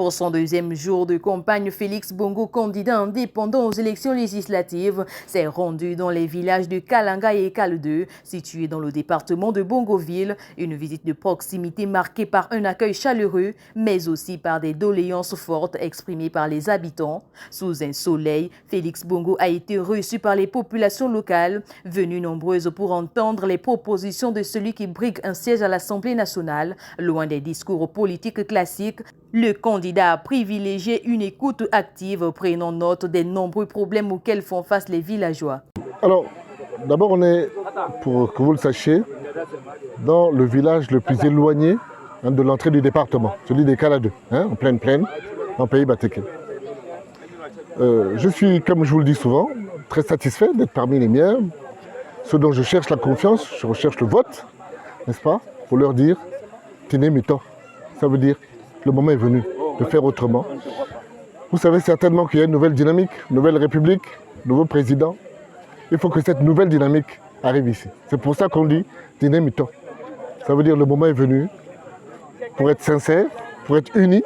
Pour son deuxième jour de campagne, Félix Bongo, candidat indépendant aux élections législatives, s'est rendu dans les villages de Kalanga et Ekale 2, situés dans le département de Bongoville. Une visite de proximité marquée par un accueil chaleureux, mais aussi par des doléances fortes exprimées par les habitants. Sous un soleil, Félix Bongo a été reçu par les populations locales, venues nombreuses pour entendre les propositions de celui qui brigue un siège à l'Assemblée nationale. Loin des discours politiques classiques, le candidat a privilégié une écoute active, prenant note des nombreux problèmes auxquels font face les villageois. Alors, d'abord, on est, pour que vous le sachiez, dans le village le plus éloigné de l'entrée du département, celui d'Ekale 2, en pleine plaine, en pays Batéké. Je suis, comme je vous le dis souvent, très satisfait d'être parmi les miens. Ceux dont je cherche la confiance, je recherche le vote, n'est-ce pas, pour leur dire « Tine mito ». Ça veut dire le moment est venu de faire autrement. Vous savez certainement qu'il y a une nouvelle dynamique, une nouvelle république, nouveau président. Il faut que cette nouvelle dynamique arrive ici. C'est pour ça qu'on dit « Tine mito ». Ça veut dire le moment est venu pour être sincère, pour être unis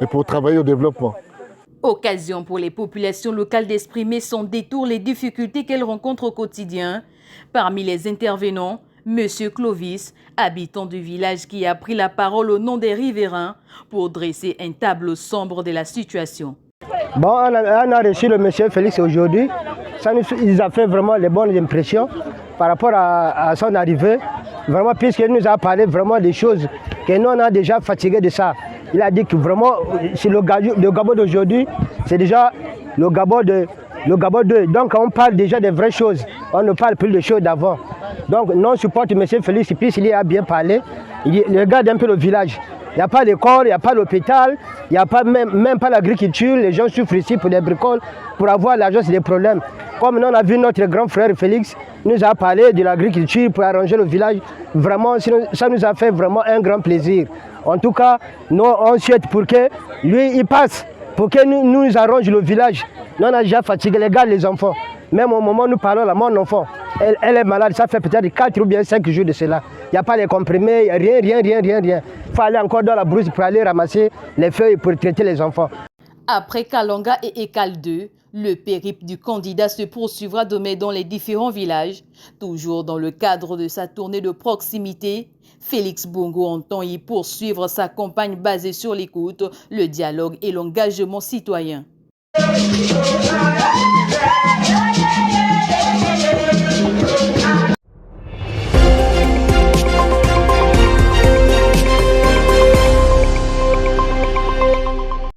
et pour travailler au développement. Occasion pour les populations locales d'exprimer sans détour les difficultés qu'elles rencontrent au quotidien. Parmi les intervenants, Monsieur Clovis, habitant du village qui a pris la parole au nom des riverains pour dresser un tableau sombre de la situation. Bon, on a reçu le monsieur Félix aujourd'hui. Ça nous a fait vraiment les bonnes impressions par rapport à son arrivée. Vraiment, puisqu'il nous a parlé vraiment des choses que nous on a déjà fatigué de ça. Il a dit que vraiment, c'est le Gabon d'aujourd'hui, c'est déjà le Gabon 2. Donc on parle déjà des vraies choses. On ne parle plus des choses d'avant. Donc non, on supporte M. Félix, puisqu'il a bien parlé. Il regarde un peu le village. Il n'y a pas d'école, il n'y a pas d'hôpital, il n'y a pas même pas l'agriculture. Les gens souffrent ici pour des bricoles, pour avoir l'argent, c'est des problèmes. Comme nous, on a vu notre grand frère Félix nous a parlé de l'agriculture pour arranger le village. Vraiment, ça nous a fait vraiment un grand plaisir. En tout cas, nous, on souhaite pour que lui, il passe, pour que nous arrange le village. Nous, on a déjà fatigué les gars, les enfants. Même au moment où nous parlons, là, mon enfant, elle est malade, ça fait peut-être 4 ou bien 5 jours de cela. Il n'y a pas les comprimés, rien. Il faut aller encore dans la brousse pour aller ramasser les feuilles pour traiter les enfants. Après Kalanga et Ekale 2, le périple du candidat se poursuivra demain dans les différents villages. Toujours dans le cadre de sa tournée de proximité, Félix Bongo entend y poursuivre sa campagne basée sur l'écoute, le dialogue et l'engagement citoyen.